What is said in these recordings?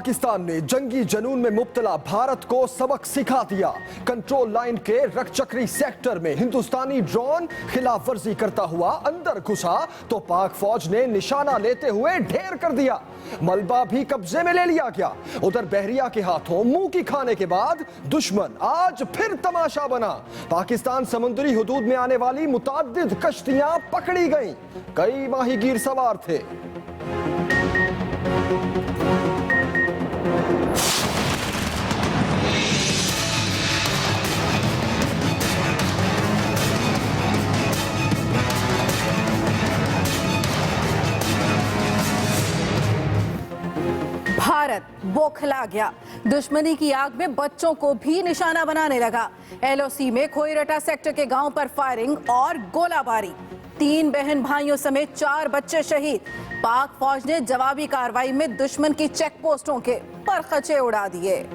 पाकिस्तान ने जंगी जुनून में मुब्तला भारत को सबक सिखा दिया। कंट्रोल लाइन के रकचक्री सेक्टर में हिंदुस्तानी ड्रोन खिलाफ वर्जी करता हुआ अंदर घुसा तो पाक फौज ने निशाना लेते हुए ढेर कर दिया। मलबा भी कब्जे में ले लिया गया। उधर बहरिया के हाथों मुंह की खाने के बाद दुश्मन आज फिर तमाशा बना। पाकिस्तान समुद्री हुदूद में आने वाली मुताद्दिद कश्तियां पकड़ी गईं। कई माहीगीर सवार थे। भारत बौखला गया। दुश्मनी की आग में बच्चों को भी निशाना बनाने लगा। एलओसी में खोईरटा सेक्टर के गांव पर फायरिंग और गोलाबारी। 3 बहन भाइयों समेत 4 बच्चे शहीद। पाक फौज ने जवाबी कार्रवाई में दुश्मन की चेक पोस्टों के परखचे उड़ा दिए।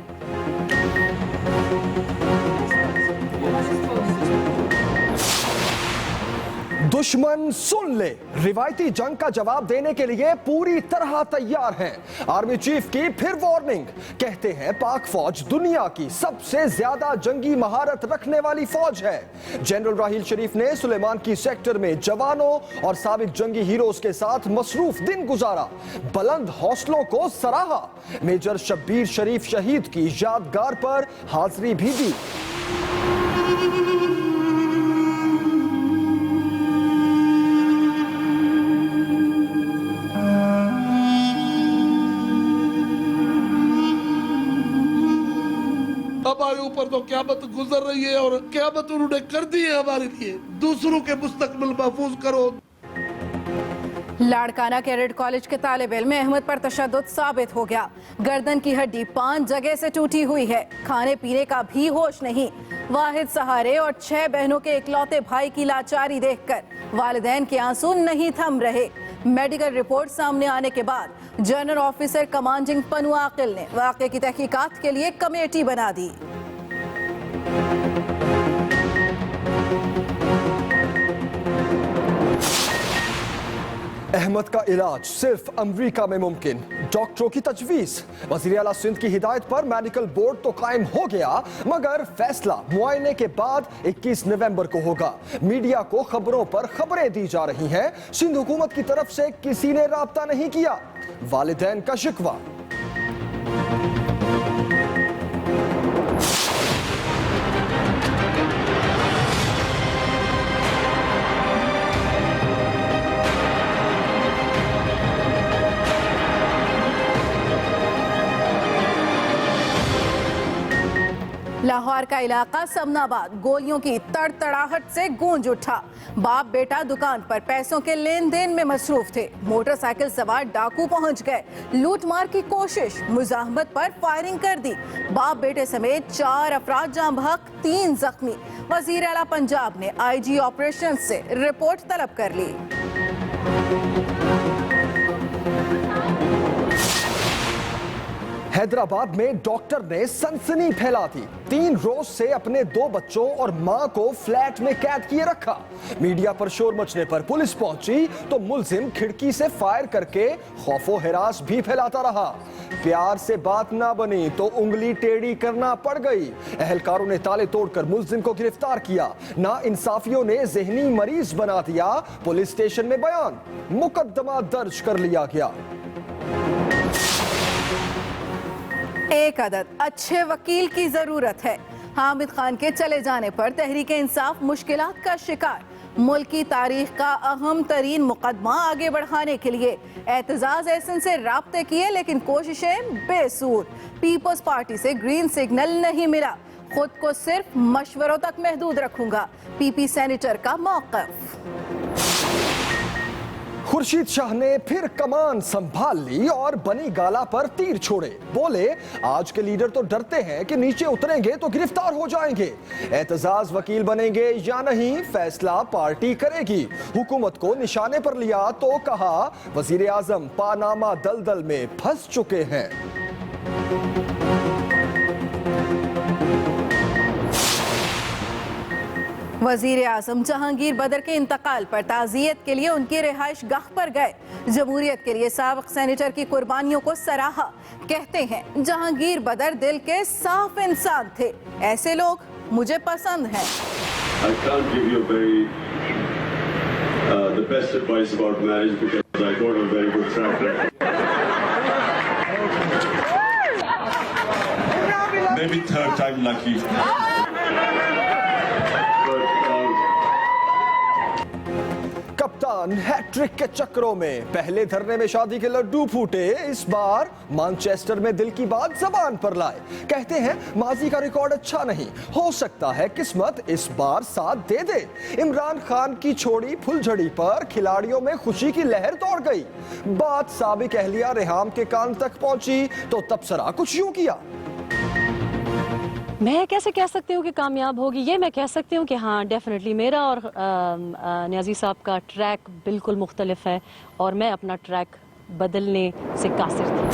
दुश्मन सुन ले, रिवायती जंग का जवाब देने के लिए पूरी तरह तैयार हैं। आर्मी चीफ की फिर वार्निंग। कहते हैं पाक फौज दुनिया की सबसे ज्यादा जंगी महारत रखने वाली फौज है। जनरल राहील शरीफ ने सुलेमान की सेक्टर में जवानों और साबिक जंगी हीरोज के साथ मसरूफ दिन गुजारा। बुलंद हौसलों को सराहा। मेजर शब्बीर शरीफ शहीद की यादगार पर हाजिरी भी दी। हमारे ऊपर तो क़यामत गुजर रही है और क़यामत उन्होंने कर दी है हमारे लिए। दूसरों के मुस्तकबिल महफूज करो। लाड़काना कैडेट कॉलेज के तालिब इल्म अहमद पर तशद्दुद साबित हो गया। गर्दन की हड्डी 5 जगह से टूटी हुई है। खाने पीने का भी होश नहीं। वाहिद सहारे और 6 बहनों के इकलौते भाई की लाचारी देखकर वालिदैन के आंसू नहीं थम रहे। मेडिकल रिपोर्ट सामने आने के बाद जनरल ऑफिसर कमांडिंग पनु आकिल ने वाक़े की तहकीकात के लिए कमेटी बना दी। अहमद का इलाज सिर्फ अमेरिका में मुमकिन। डॉक्टरों की तजवीज। वज़ीर आला सिंध की हिदायत पर मेडिकल बोर्ड तो कायम हो गया, मगर फैसला मुआयने के बाद 21 नवंबर को होगा। मीडिया को खबरों पर खबरें दी जा रही हैं। सिंध हुकूमत की तरफ से किसी ने राब्ता नहीं किया। वालिदैन का शिकवा। लाहौर का इलाका समनाबाद गोलियों की तड़तड़ाहट से गूंज उठा। बाप बेटा दुकान पर पैसों के लेन देन में मसरूफ थे। मोटरसाइकिल सवार डाकू पहुंच गए। लूटमार की कोशिश, मुजाहमत पर फायरिंग कर दी। बाप बेटे समेत 4 अफराद जाम बहक, 3 जख्मी। वजीर आला पंजाब ने IG ऑपरेशन से रिपोर्ट तलब कर ली। हैदराबाद में डॉक्टर ने सनसनी फैला दी। 3 रोज से अपने 2 बच्चों और मां को फ्लैट में कैद किए रखा। मीडिया पर शोर मचने पर पुलिस पहुंची तो मुल्जिम खिड़की से फायर करके खौफो हिरास भी फैलाता रहा। प्यार से बात ना बनी तो उंगली टेढ़ी करना पड़ गई। अहलकारों ने ताले तोड़कर मुल्जिम को गिरफ्तार किया। ना इंसाफियों ने जहनी मरीज बना दिया। पुलिस स्टेशन में बयान, मुकदमा दर्ज कर लिया गया। एक अदद अच्छे वकील की जरूरत है। हामिद खान के चले जाने पर तहरीके इंसाफ मुश्किलात का शिकार। मुल्की तारीख का अहम तरीन मुकदमा आगे बढ़ाने के लिए एतजाज एहसन से राब्ते किए, लेकिन कोशिशें बेसूर। पीपल्स पार्टी से ग्रीन सिग्नल नहीं मिला। खुद को सिर्फ मशवरों तक महदूद रखूंगा, PP सेनेटर का मौक़िफ़। खुर्शीद शाह ने फिर कमान संभाल ली और बनी गाला पर तीर छोड़े। बोले, आज के लीडर तो डरते हैं कि नीचे उतरेंगे तो गिरफ्तार हो जाएंगे। एतजाज वकील बनेंगे या नहीं, फैसला पार्टी करेगी। हुकूमत को निशाने पर लिया तो कहा, वजीर आजम पानामा दलदल में फंस चुके हैं। वजीर आजम जहांगीर बदर के इंतकाल पर ताज़ियत के लिए उनकी रिहाइश गाह पर गए। जमहूरियत के लिए साबिक सेनेटर की कुर्बानियों को सराहा। कहते हैं जहांगीर बदर दिल के साफ इंसान थे। ऐसे लोग मुझे पसंद हैं। I can't give you the best advice about marriage because I don't have a very good track record. Maybe third time lucky. कप्तान हैट्रिक के चक्रों में पहले धरने में शादी के लड्डू फूटे, इस बार मैनचेस्टर में दिल की बात जबान पर लाए। कहते हैं माजी का रिकॉर्ड अच्छा नहीं, हो सकता है किस्मत इस बार साथ दे दे। इमरान खान की छोड़ी फुलझड़ी पर खिलाड़ियों में खुशी की लहर दौड़ गई। बात साबिक अहलिया रेहाम के कान तक पहुंची तो तबसरा कुछ यूं किया। मैं कैसे कह सकती हूँ कि कामयाब होगी, ये मैं कह सकती हूँ कि हाँ डेफिनेटली मेरा और न्याजी साहब का ट्रैक बिल्कुल मुख्तलिफ है और मैं अपना ट्रैक बदलने से कासिर थी।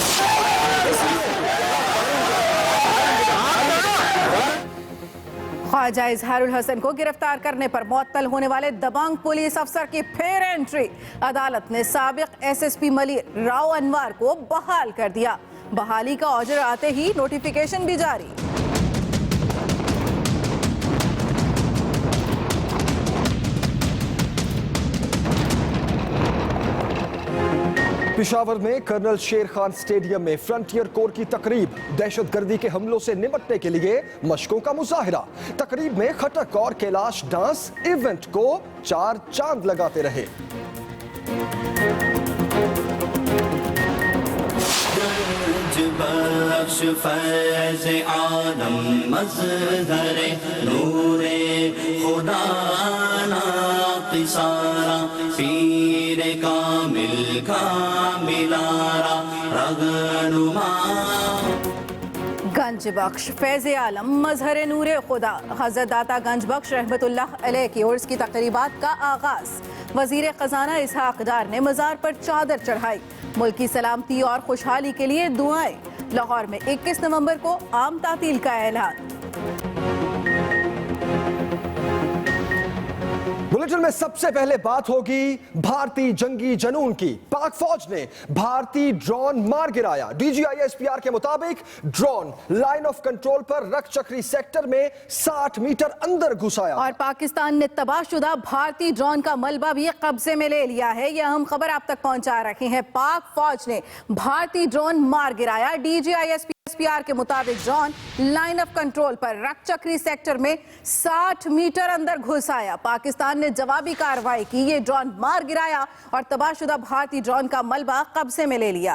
ख्वाजा इजहारुल हसन को गिरफ्तार करने पर मुअत्तल होने वाले दबंग पुलिस अफसर की फिर एंट्री। अदालत ने साबिक एसएसपी मलिक राव अनवर को बहाल कर दिया। बहाली का ऑर्डर आते ही नोटिफिकेशन भी जारी। पिशावर में कर्नल शेर खान स्टेडियम में फ्रंटियर कोर की तकरीब। दहशतगर्दी के हमलों से निपटने के लिए मशकों का मुजाहिरा। तकरीब में खटक और कैलाश डांस इवेंट को 4 चांद लगाते रहे। गंज बख्श फैज़ आलम मजहर नूर खुदा हज़रत दाता गंज बख्श रहमतुल्लाह अलैह की उर्स की तकरीबात का आगाज। वजीर खजाना इसहाक डार ने मज़ार पर चादर चढ़ाई। मुल्क की सलामती और खुशहाली के लिए दुआएं। लाहौर में 21 नवंबर को आम तातील का ऐलान। बुलेटिन में सबसे पहले बात होगी भारतीय जंगी जनून की। पाक फौज ने भारतीय ड्रोन मार गिराया। डीजीआईएसपीआर के मुताबिक ड्रोन लाइन ऑफ कंट्रोल पर रकचक्री सेक्टर में 60 मीटर अंदर घुस आया और पाकिस्तान ने तबाहशुदा भारतीय ड्रोन का मलबा भी कब्जे में ले लिया है। यह अहम खबर आप तक पहुंचा रहे हैं। पाक फौज ने भारतीय ड्रोन मार गिराया। डीजीआईएसपीआर के मुताबिक ड्रोन लाइन ऑफ कंट्रोल पर रकचक्री सेक्टर में 60 मीटर अंदर घुस आया। पाकिस्तान ने जवाबी कार्रवाई की, ये ड्रोन मार गिराया और तबाहशुदा भारतीय ड्रोन का मलबा कब्जे में ले लिया।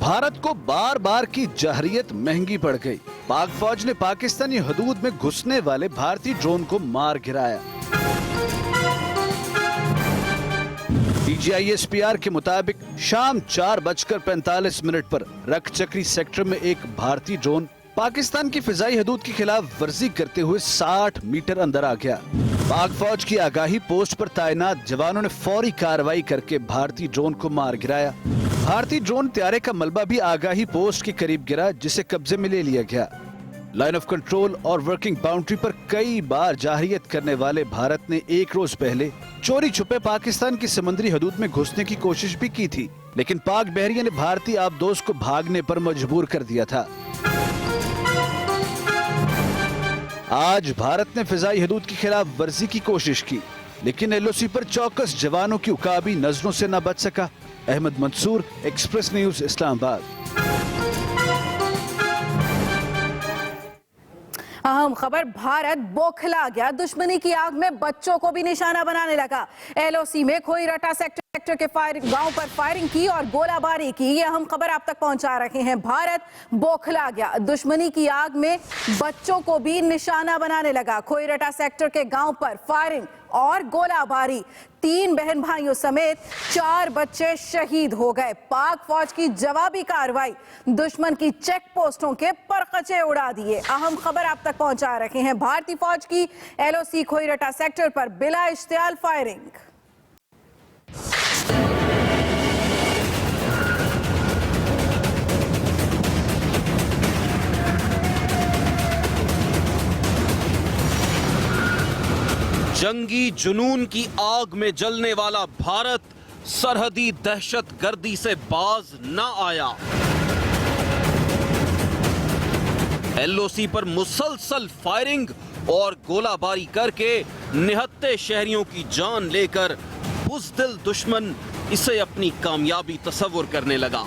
भारत को बार बार की जहरियत महंगी पड़ गई। पाक फौज ने पाकिस्तानी हदूद में घुसने वाले भारतीय ड्रोन को मार गिराया। डीजीआईएसपीआर के मुताबिक शाम 4:45 पर रकचक्री सेक्टर में एक भारतीय ड्रोन पाकिस्तान की फिजाई हदूद की खिलाफ वर्जी करते हुए 60 मीटर अंदर आ गया। पाक फौज की आगाही पोस्ट पर तैनात जवानों ने फौरी कार्रवाई करके भारतीय ड्रोन को मार गिराया। भारतीय ड्रोन त्यारे का मलबा भी आगाही पोस्ट के करीब गिरा, जिसे कब्जे में ले लिया गया। लाइन ऑफ कंट्रोल और वर्किंग बाउंड्री पर कई बार जाहिरियत करने वाले भारत ने एक रोज पहले चोरी छुपे पाकिस्तान की समुद्री हदूद में घुसने की कोशिश भी की थी, लेकिन पाक बहरिया ने भारतीय आबदोज को भागने पर मजबूर कर दिया था। आज भारत ने फिजाई हदूद की खिलाफ वर्जी की कोशिश की, लेकिन एलओसी पर चौकस जवानों की उकाबी नजरों से न बच सका। Ahmad Mansoor, express news, Islamabad. अहम खबर, भारत बौखला गया। दुश्मनी की आग में बच्चों को भी निशाना बनाने लगा। एलओसी में खोईरटा सेक्टर के गांव पर फायरिंग की और गोलाबारी की। ये अहम खबर आप तक पहुंचा रहे हैं। भारत बौखला गया, दुश्मनी की आग में बच्चों को भी निशाना बनाने लगा। खोईरटा सेक्टर के गांव पर फायरिंग और गोलाबारी, 3 बहन भाइयों समेत 4 बच्चे शहीद हो गए। पाक फौज की जवाबी कार्रवाई, दुश्मन की चेक पोस्टों के परखचे उड़ा दिए। अहम खबर आप तक पहुंचा रहे हैं। भारतीय फौज की एलओसी खोईरटा सेक्टर पर बिला इश्तियाल फायरिंग। जंगी जुनून की आग में जलने वाला भारत सरहदी दहशतगर्दी से बाज न आया। एलओसी पर मुसलसल फायरिंग और गोलाबारी करके निहत्थे शहरियों की जान लेकर बुज़दिल दुश्मन इसे अपनी कामयाबी तस्वुर करने लगा।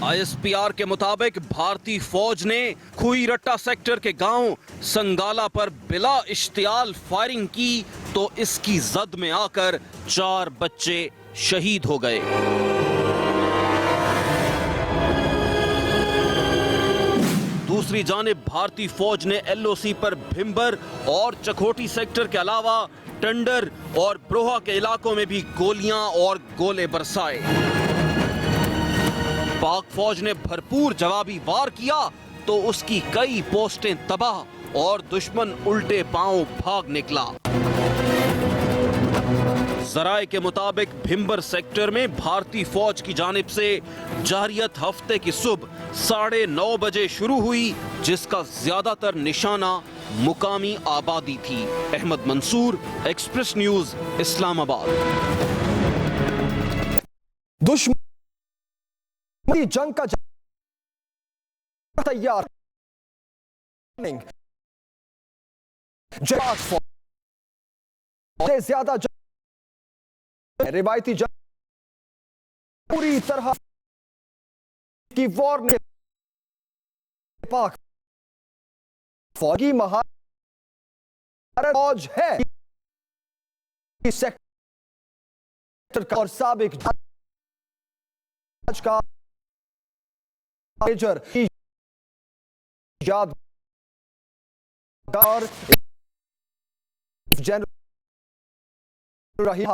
आईएसपीआर के मुताबिक भारतीय फौज ने खुईरट्टा सेक्टर के गांव संगाला पर बिला इश्तियाल फायरिंग की तो इसकी जद में आकर 4 बच्चे शहीद हो गए। दूसरी जानिब भारतीय फौज ने एलओसी पर भिंबर और चकोटी सेक्टर के अलावा टंडर और ब्रोहा के इलाकों में भी गोलियां और गोले बरसाए। पाक फौज ने भरपूर जवाबी वार किया तो उसकी कई पोस्टें तबाह और दुश्मन उल्टे पांव भाग निकला। जराए के मुताबिक भिंबर सेक्टर में भारतीय फौज की जानिब से जारियत हफ्ते की सुबह 9:30 बजे शुरू हुई, जिसका ज्यादातर निशाना मुकामी आबादी थी। Ahmad Mansoor, express news, Islamabad. दुश्मन जंग का तैयार से ज्यादा रिवायती जंग पूरी तरह की वॉर ने पाक फौजी महारत फौज है सेक्टर का और साबिक का मेजर यादगार जनरल रही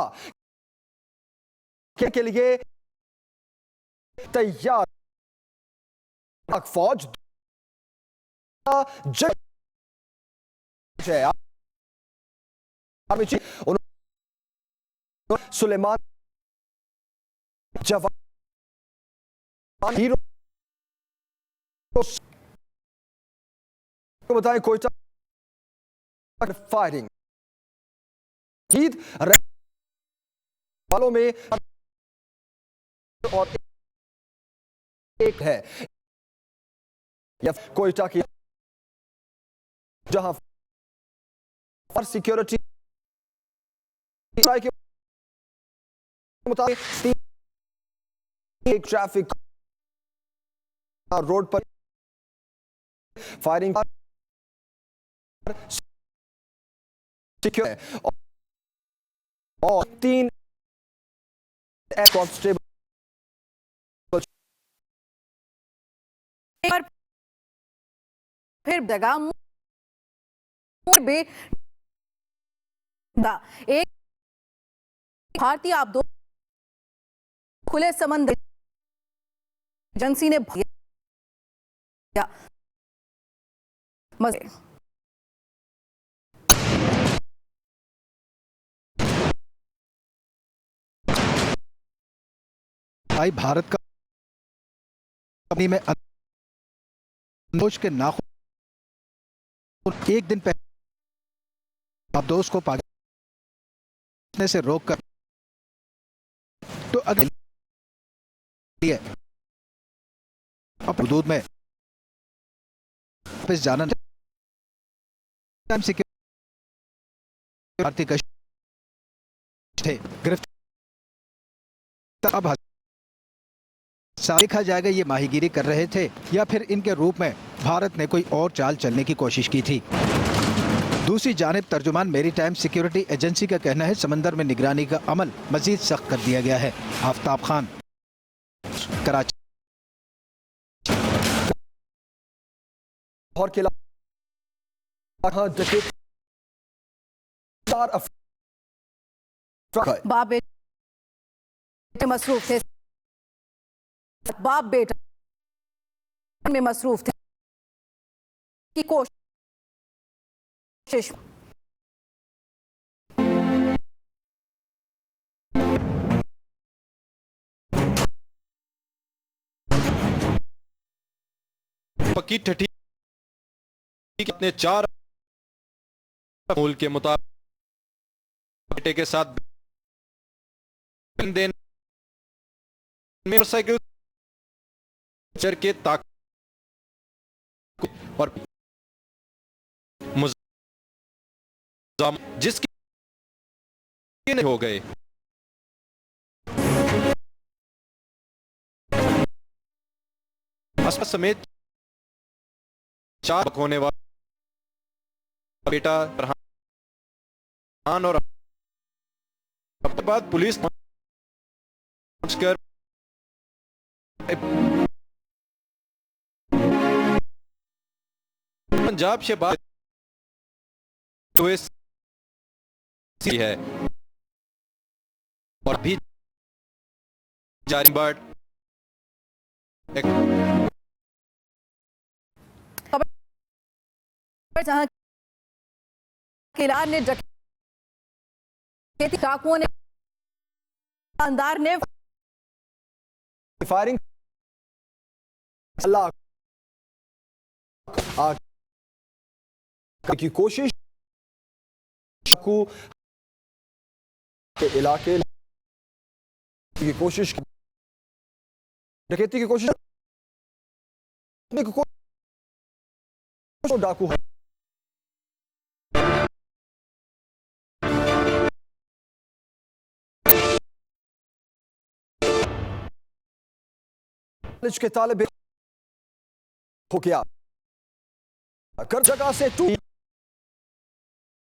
के लिए तैयार फौज सुलेमान जवान हीरो को बताएं कोयटा फायरिंग ईद वालों में और एक है कोयटा की जहां फॉर सिक्योरिटी के मुताबिक एक ट्रैफिक रोड पर फायरिंग सिक्योर है और 3 कांस्टेबल फिर जगह एक भारतीय आबदो खुले समंदर एजेंसी ने भाई भारत का कंपनी में अनुज के नाखून एक दिन पहले आप दोस्त को पाकिस्तान से रोककर तो अगर अब हदूद में वापस जाना भारतीय थे गिरफ्तार। अब देखा जाएगा ये माहीगीरी कर रहे थे या फिर इनके रूप में भारत ने कोई और चाल चलने की कोशिश की थी। दूसरी जानिब तर्जुमान मेरी टाइम सिक्योरिटी एजेंसी का कहना है समंदर में निगरानी का अमल मजीद सख्त कर दिया गया है। आफ्ताब खान, कराची। और के बाप बेटे मसरूफ थे, बाप बेटा में मसरूफ थे की कोशिश। पक्की ठठी अपने 4 मूल के मुताबिक बेटे के साथ लेन-देन में मोटरसाइकिल चर के ताक और मुल्ज़म जिसके हो गए समेत 4 होने वाला बेटा फरहान और बाद पुलिस पहुंचकर पंजाब से बात हुए है और भी जारी बर्ड जहां किलार ने डकैती डाकुओं ने अंदार ने फायरिंग की कोशिश डाकू के इलाके की कोशिश डकैती की कोशिश डाकू कॉलेज के तालिब हो गया कर जगह से टू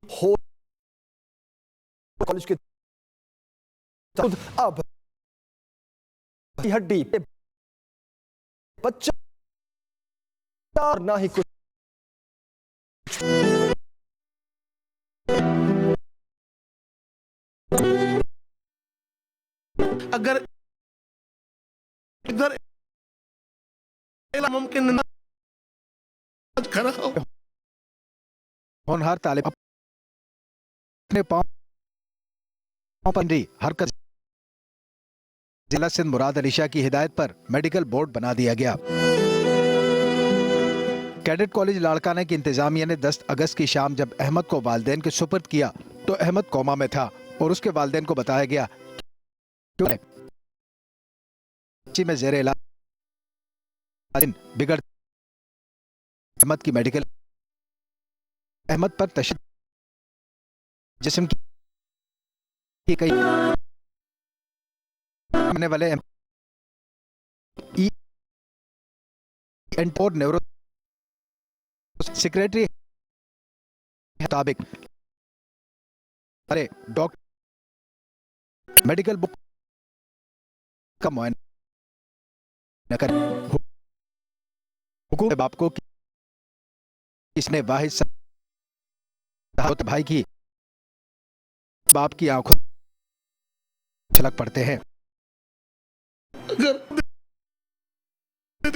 हो कॉलेज के अब हड्डी पे बच्चा और ना ही कुछ अगर इधर मुमकिन खड़ा हो होनहार तालिब अपने पांव पंडी हरकत जिला सिंध मुराद अली शाह की हिदायत पर मेडिकल बोर्ड बना दिया गया। कैडेट कॉलेज लाड़काना की इंतजामिया ने 10 अगस्त की शाम जब अहमद को वालिदैन के सुपुर्द किया तो अहमद कोमा में था और उसके वालिदैन को बताया गया में जेर इलाज बिगड़ अहमद की मेडिकल अहमद पर तशद्दुद जिस्म की कई होने वाले और न्यूरो सेक्रेटरी मुताबिक अरे डॉक्टर मेडिकल बुक का मुआयना कर हुकूम बाप को इसने वाहिद साहब भाई की बाप की आंखों छलक पड़ते हैं। अगर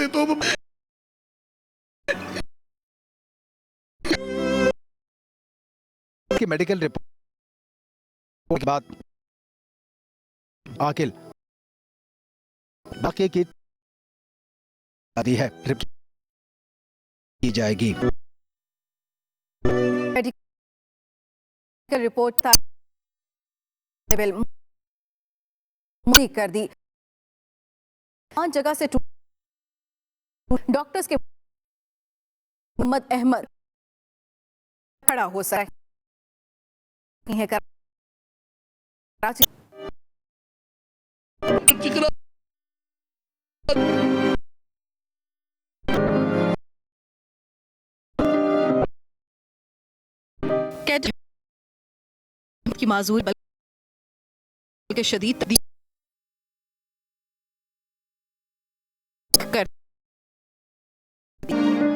तो की मेडिकल रिपोर्ट के बाद आकिल बाकी की आदि है की जाएगी। मेडिकल रिपोर्ट कर दी 5 जगह से डॉक्टर्स के मोहम्मद अहमद खड़ा हो सके है कराची की माजूर बल्कि शदीद कर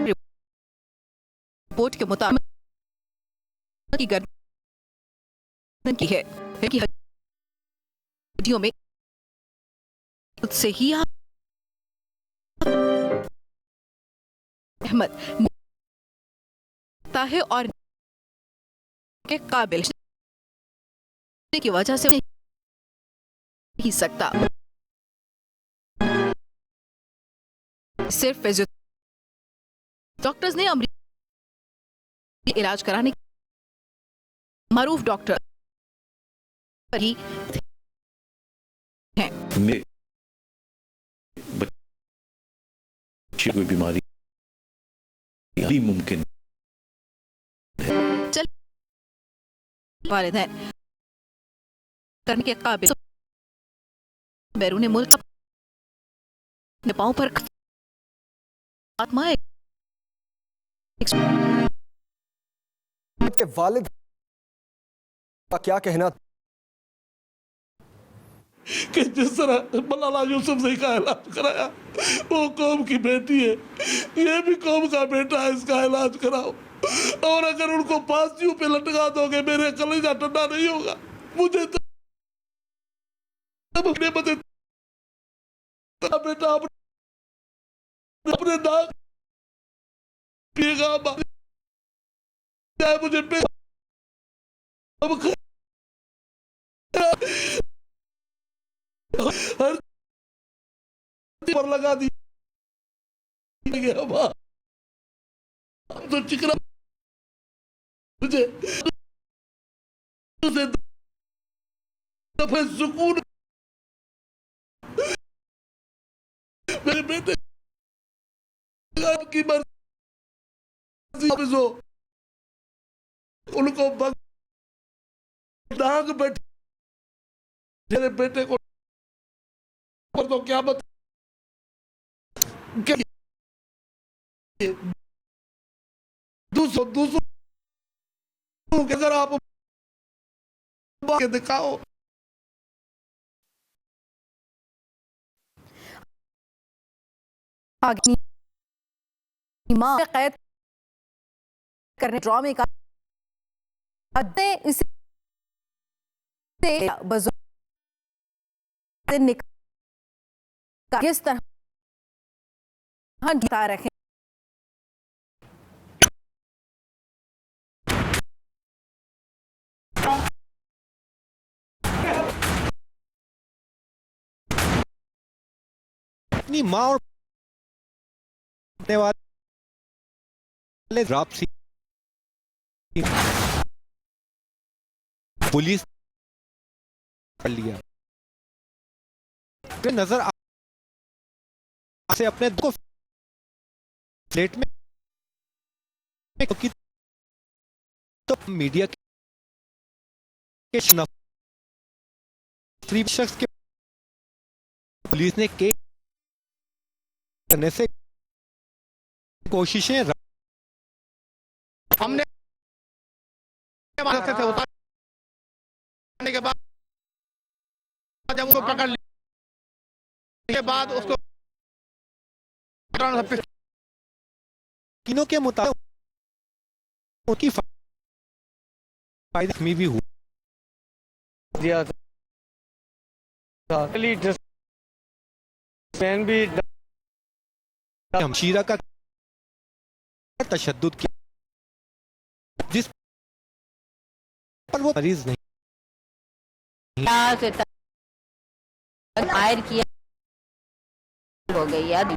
रिपोर्ट के मुताबिक की गर्दन की है कि हड्डियों में खुद से ही अहमद है और के काबिल की वजह से नहीं सकता। सिर्फ डॉक्टर्स ने अमरीकी इलाज कराने मारूफ डॉक्टर ही हैं। बच्चे कोई बीमारी भी मुमकिन चल वालिदैन करने के काबिल बैरून मुल्क अपने पांव पर आत्मा के वालिद का क्या कहना कि जिस तरह मलाला यूसुफ ने का इलाज कराया, वो कौम की बेटी है, ये भी कौम का बेटा है, इसका इलाज कराओ। और अगर उनको फांसियों पे लटका दोगे, मेरे कलेजा ठंडा नहीं होगा। मुझे तो अपने बेटा अपने नाक पिएगा, मुझे हर पर लगा दी तो चिकरा मुझे दफे सुकून मेरे बेटे की मर्जी हो, उनको दाग बैठे मेरे बेटे को पर तो क्या बता दूसरों के अगर आप के दिखाओ मां कैद करने ड्रामे का इसे किस तरह बता रखे अपनी मां और वाले ड्रापसी पुलिस कर लिया नजर से अपने को फ्लैट में तो मीडिया के शख्स के पुलिस ने केस करने से कोशिशें हमने उतारने के बाद जब उसको पकड़ लिया के बाद उसको तीनों के मुताबिक उनकी फायदे में भी हुआ हमशीरा का तशद्दुद किया जिस पर वो मरीज नहीं फायर किया हो गई याद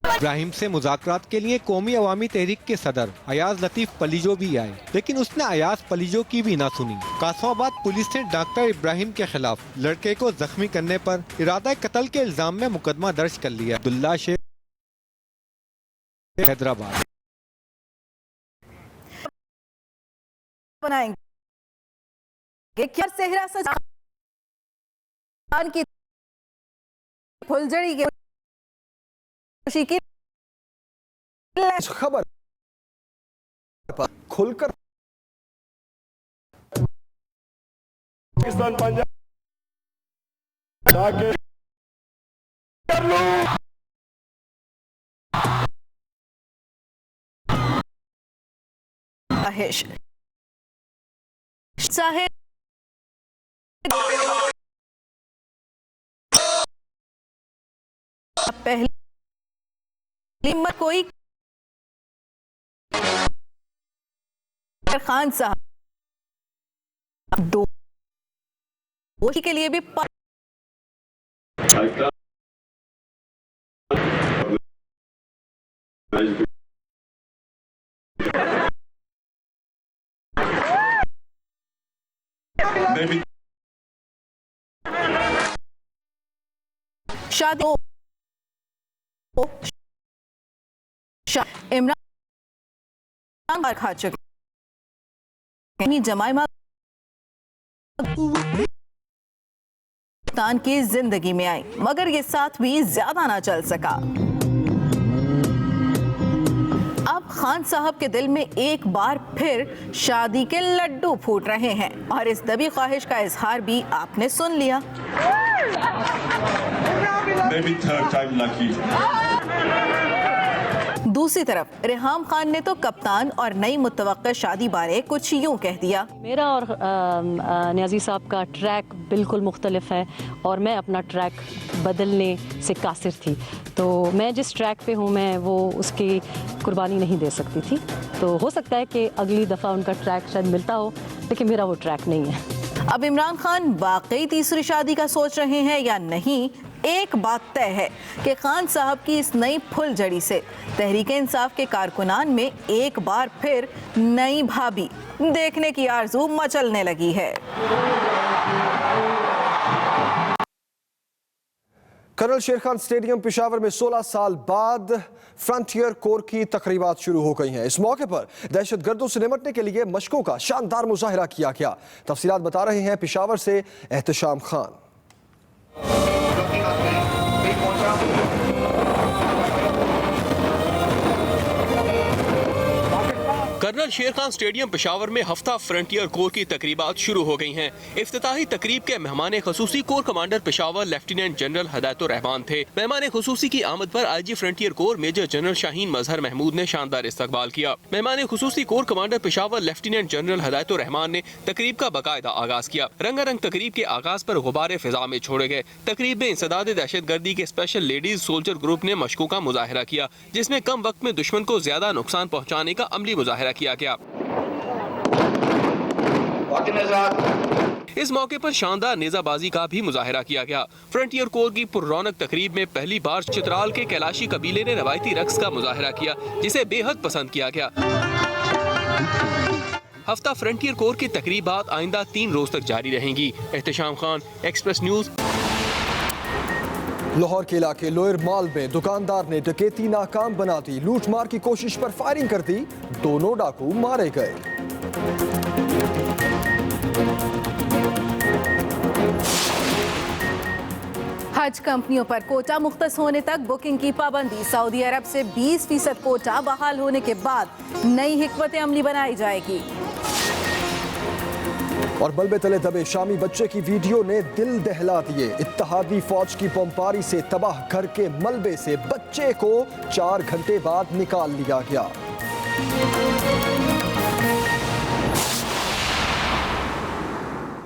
इब्राहिम से मुज़ाकरात के लिए कौमी अवामी तहरीक के सदर अयाज लतीफ़ पलीजो भी आए, लेकिन उसने अयाज पलीजो की भी ना सुनी। कासमाबाद पुलिस ने डॉक्टर इब्राहिम के खिलाफ लड़के को जख्मी करने पर इरादा कत्ल के इल्जाम में मुकदमा दर्ज कर लिया। अब्दुल्ला शेख, हैदराबाद। बनाएंगे क्या सेहरा सजान की फुलझड़ी के खुशी की खबर पर खुलकर पाकिस्तान पंजाब जाके कर लो आहिश साहिब पहली हिम्मत कोई खान साहब दो के लिए भी शादी इमरान मार खा चुके जमाइमा की जिंदगी में आई, मगर ये साथ भी ज्यादा ना चल सका। अब खान साहब के दिल में एक बार फिर शादी के लड्डू फूट रहे हैं और इस दबी ख्वाहिश का इजहार भी आपने सुन लिया। Maybe third time lucky. दूसरी तरफ रेहाम खान ने तो कप्तान और नई मुतवक्किल शादी बारे कुछ यूं कह दिया। मेरा और न्याजी साहब का ट्रैक बिल्कुल मुख्तलिफ है और मैं अपना ट्रैक बदलने से कासिर थी, तो मैं जिस ट्रैक पे हूँ मैं वो उसकी कुर्बानी नहीं दे सकती थी। तो हो सकता है कि अगली दफ़ा उनका ट्रैक शायद मिलता हो, लेकिन मेरा वो ट्रैक नहीं है। अब इमरान खान वाकई तीसरी शादी का सोच रहे हैं या नहीं, एक बात तय है कि खान साहब की इस नई फुलझड़ी से तहरीक इंसाफ के कारकुनान में एक बार फिर नई भाभी देखने की आरज़ू मचलने लगी है। कर्नल शेर खान स्टेडियम पेशावर में 16 साल बाद फ्रंटियर कोर की तकरीबात शुरू हो गई हैं। इस मौके पर दहशतगर्दों से निपटने के लिए मशकों का शानदार मुजाहिरा किया गया। तफसीलात बता रहे हैं पेशावर से एहतशाम खान। कर्नल शेर खान स्टेडियम पेशावर में हफ्ता फ्रंटियर कोर की तकरीबात शुरू हो गई हैं। इफ्तिताही तकरीब के मेहमान खुसूसी corps commander Peshawar lieutenant general Hidayatur Rahman थे। मेहमान खुसूसी की आमद पर IG frontier corps major general Shaheen Mazhar Mahmood ने शानदार इस्तकबाल किया। मेहमान खुसूसी corps commander Peshawar lieutenant general Hidayatur Rahman ने तकरीब का बाकायदा आगाज किया। रंगारंग तकरीब के आगाज पर गुब्बारे फिजा में छोड़े गए। तकरीब में इंसदाद दहशतगर्दी के स्पेशल लेडीज सोल्जर ग्रुप ने मशकों का मुजाहिरा किया, जिसमें कम वक्त में दुश्मन को ज्यादा नुकसान पहुँचाने का अमली मुजाहिरा किया गया। इस मौके पर शानदार नेजाबाजी का भी मुजाहिरा किया गया। फ्रंटियर कोर की पुररौनक तकरीब में पहली बार चित्राल के कैलाशी कबीले ने रवायती रक्स का मुजाहिरा किया, जिसे बेहद पसंद किया गया। हफ्ता फ्रंटियर कोर की तकरीबात आइंदा 3 रोज तक जारी रहेंगी। Ehtesham Khan, Express News. लाहौर के इलाके लोयर माल में दुकानदार ने डकैती नाकाम बना दी। लूटमार की कोशिश पर फायरिंग कर दी, दोनों डाकू मारे गए। हज कंपनियों पर कोटा मुख्तस होने तक बुकिंग की पाबंदी। सऊदी अरब से 20% कोटा बहाल होने के बाद नई हिकमत अमली बनाई जाएगी। और मलबे तले दबे शामी बच्चे की वीडियो ने दिल दहला दिए। इत्तेहादी फौज की बमबारी से तबाह घर के मलबे से बच्चे को 4 घंटे बाद निकाल लिया गया।